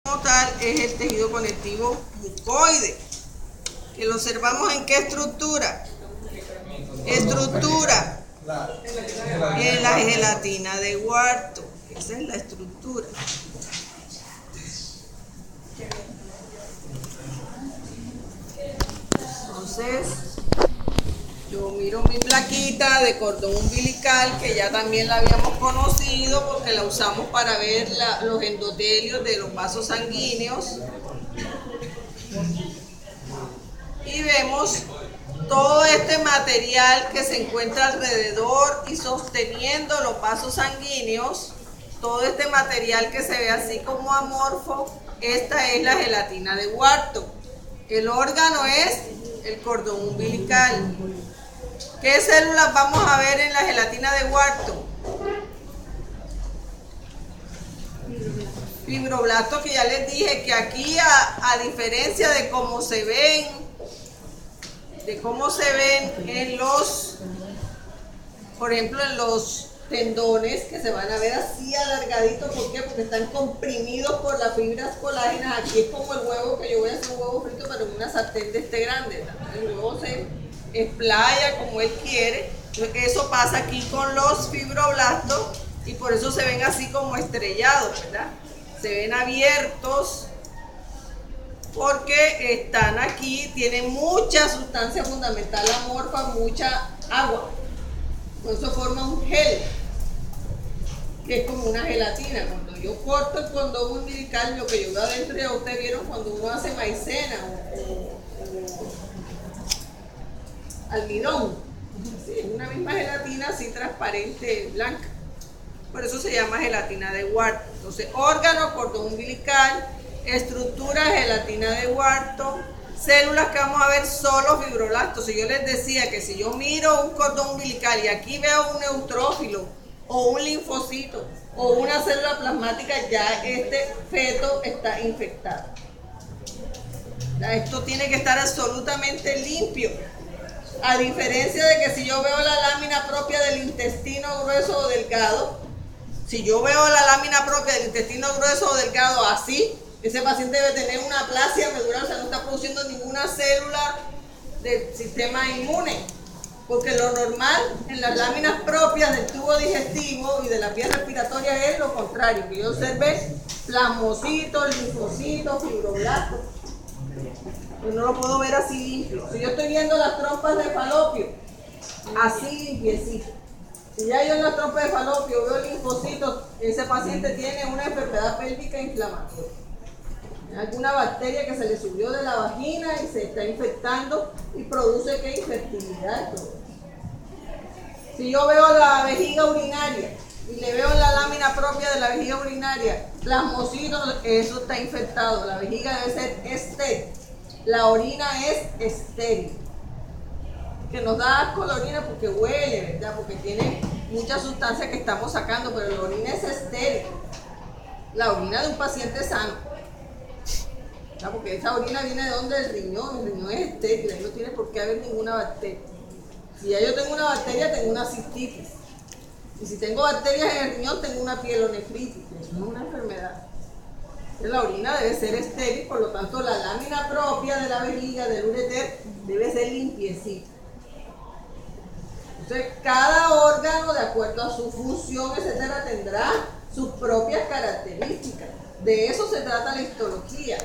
Como tal es el tejido conectivo mucoide, que lo observamos en qué estructura, en la gelatina de Wharton. Esa es la estructura. Entonces yo miro mi plaquita de cordón umbilical, que ya también la habíamos conocido porque la usamos para ver los endotelios de los vasos sanguíneos. Y vemos todo este material que se encuentra alrededor y sosteniendo los vasos sanguíneos. Todo este material que se ve así como amorfo, esta es la gelatina de Wharton. El órgano es el cordón umbilical. ¿Qué células vamos a ver en la gelatina de Wharton? Fibroblastos, que ya les dije que aquí, a diferencia de cómo se ven, en los, por ejemplo, en los tendones, que se van a ver así alargaditos. ¿Por qué? Porque están comprimidos por las fibras colágenas. Aquí es como el huevo, que yo voy a hacer un huevo frito, pero en una sartén de este grande. El huevo se explaya como él quiere. Eso pasa aquí con los fibroblastos y por eso se ven así como estrellados, ¿verdad? Se ven abiertos porque están aquí, tienen mucha sustancia fundamental amorfa, mucha agua. Por eso forma un gel, que es como una gelatina. Cuando yo corto el cordón umbilical, lo que yo veo adentro, ya ustedes vieron cuando uno hace maicena o almidón. Sí, es una misma gelatina así transparente, blanca. Por eso se llama gelatina de Wharton. Entonces, órgano, cordón umbilical, estructura, gelatina de Wharton, células que vamos a ver solo fibroblastos. Si yo les decía que si yo miro un cordón umbilical y aquí veo un neutrófilo o un linfocito o una célula plasmática, ya este feto está infectado. Esto tiene que estar absolutamente limpio. A diferencia de que si yo veo la lámina propia del intestino grueso o delgado, si yo veo la lámina propia del intestino grueso o delgado así, ese paciente debe tener una aplasia medular, o sea, no está produciendo ninguna célula del sistema inmune. Porque lo normal en las láminas propias del tubo digestivo y de las vías respiratorias es lo contrario, que yo observé plasmocitos, linfocitos, fibroblastos. Pues no lo puedo ver así limpio. Si yo estoy viendo las trompas de falopio, así limpiecito. Si ya yo en la trompa de falopio veo linfocitos, ese paciente tiene una enfermedad pélvica inflamatoria. Alguna bacteria que se le subió de la vagina y se está infectando y produce ¿qué? Infertilidad. Si yo veo la vejiga urinaria y le veo en la lámina propia de la vejiga urinaria plasmocitos, eso está infectado. La vejiga debe ser estéril. La orina es estéril. Que nos da asco la orina porque huele, ¿verdad? Porque tiene mucha sustancia que estamos sacando, pero la orina es estéril. La orina de un paciente sano. ¿Verdad? Porque esa orina viene de donde, del riñón. El riñón es estéril, ahí no tiene por qué haber ninguna bacteria. Si ya yo tengo una bacteria, tengo una cistitis. Y si tengo bacterias en el riñón, tengo una pielonefritis. Eso no es una enfermedad. La orina debe ser estéril, por lo tanto la lámina propia de la vejiga, del ureter, debe ser limpiecita. Entonces, cada órgano, de acuerdo a su función, etcétera, tendrá sus propias características. De eso se trata la histología.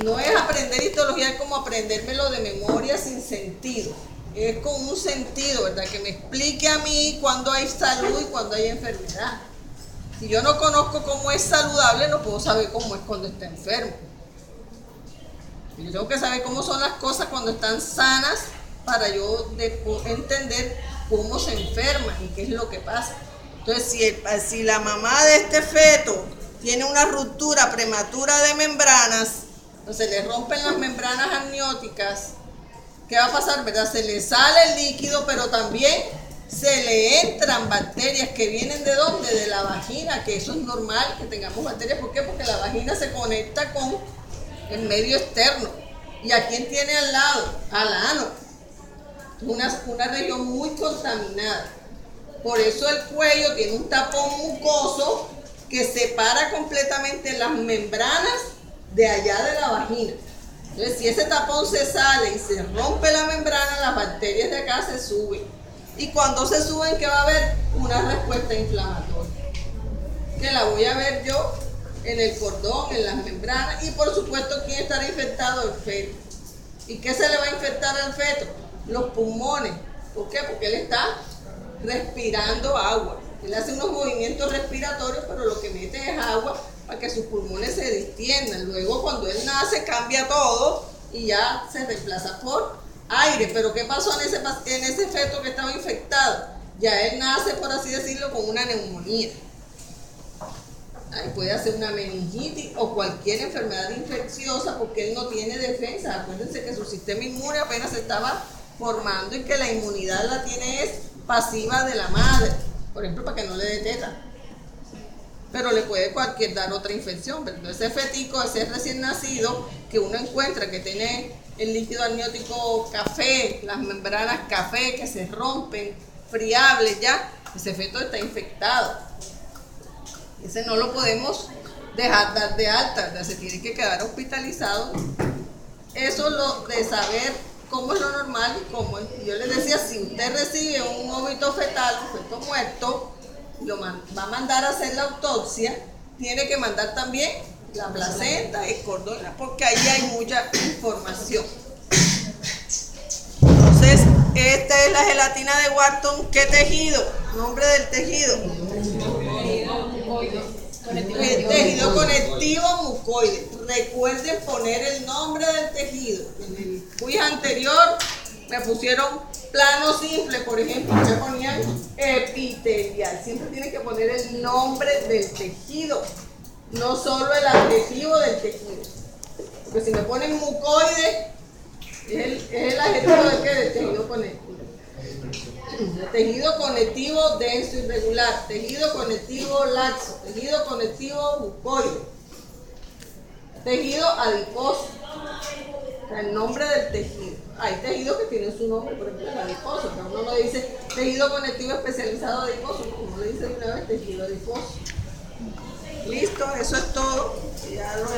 No es aprender histología como aprendérmelo de memoria sin sentido. Es con un sentido, ¿verdad? Que me explique a mí cuándo hay salud y cuándo hay enfermedad. Si yo no conozco cómo es saludable, no puedo saber cómo es cuando está enfermo. Yo tengo que saber cómo son las cosas cuando están sanas para yo entender cómo se enferman y qué es lo que pasa. Entonces, si la mamá de este feto tiene una ruptura prematura de membranas, entonces le rompen las membranas amnióticas, ¿qué va a pasar, verdad? Se le sale el líquido, pero también se le entran bacterias que vienen ¿de dónde? De la vagina, que eso es normal que tengamos bacterias. ¿Por qué? Porque la vagina se conecta con el medio externo. ¿Y a quién tiene al lado? Al ano. Una región muy contaminada. Por eso el cuello tiene un tapón mucoso que que separa completamente las membranas de allá de la vagina. Entonces, si ese tapón se sale y se rompe la membrana, las bacterias de acá se suben. Y cuando se suben, ¿qué va a haber? Una respuesta inflamatoria, que la voy a ver yo en el cordón, en las membranas, y por supuesto, ¿quién estará infectado? El feto. ¿Y qué se le va a infectar al feto? Los pulmones. ¿Por qué? Porque él está respirando agua. Él hace unos movimientos respiratorios, pero lo que mete es agua para que sus pulmones se distiendan. Luego, cuando él nace, cambia todo y ya se reemplaza por aire. Pero ¿qué pasó en ese feto que estaba infectado? Ya él nace, por así decirlo, con una neumonía. Ahí puede hacer una meningitis o cualquier enfermedad infecciosa porque él no tiene defensa. Acuérdense que su sistema inmune apenas se estaba formando y que la inmunidad la tiene es pasiva de la madre, por ejemplo, para que no le dé teta. Pero le puede dar otra infección. Pero ese fetico, ese recién nacido que uno encuentra que tiene el líquido amniótico café, las membranas café que se rompen, friables ya, ese feto está infectado. Ese no lo podemos dejar dar de alta, se tiene que quedar hospitalizado. Eso lo de saber cómo es lo normal y cómo es. Yo les decía, si usted recibe un óbito fetal, un feto muerto, va a mandar a hacer la autopsia, tiene que mandar también la placenta, el cordón, porque ahí hay mucha información. Entonces, esta es la gelatina de Wharton. ¿Qué tejido? Nombre del tejido. El tejido conectivo mucoide. Recuerden poner el nombre del tejido. En el quiz anterior me pusieron plano simple, por ejemplo, me ponían epitelial. Siempre tienen que poner el nombre del tejido, no solo el adjetivo del tejido. Porque si me ponen mucoide, es el adjetivo de qué? Del tejido conectivo. Tejido conectivo denso irregular, tejido conectivo laxo, tejido conectivo mucoide, tejido adiposo. O sea, el nombre del tejido. Hay tejidos que tienen su nombre, por ejemplo, el adiposo, pero uno no dice tejido conectivo especializado adiposo, uno le dice de una vez tejido adiposo. Listo, eso es todo. Ya lo